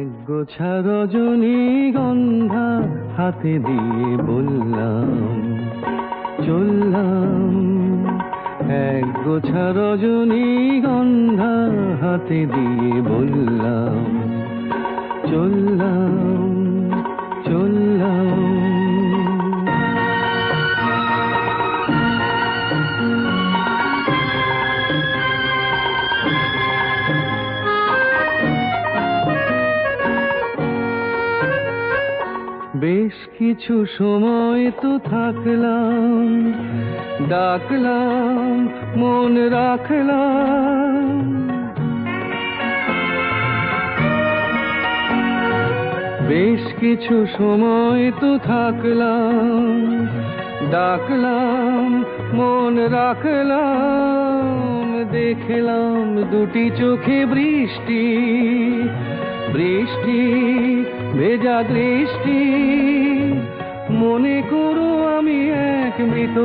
এক গোছা রজনীগন্ধা হাতে দিয়ে বললাম চললাম। এক গোছা রজনীগন্ধা হাতে দিয়ে বললাম চললাম চললাম। বেশ কিছু সময় তো থাকলাম, ডাকলাম মন রাখলাম। বেশ কিছু সময় তো থাকলাম, ডাকলাম মন রাখলাম। দেখলাম দুটি চোখে বৃষ্টি, বৃষ্টি ভেজা দৃষ্টি। মনে করো আমি এক মৃত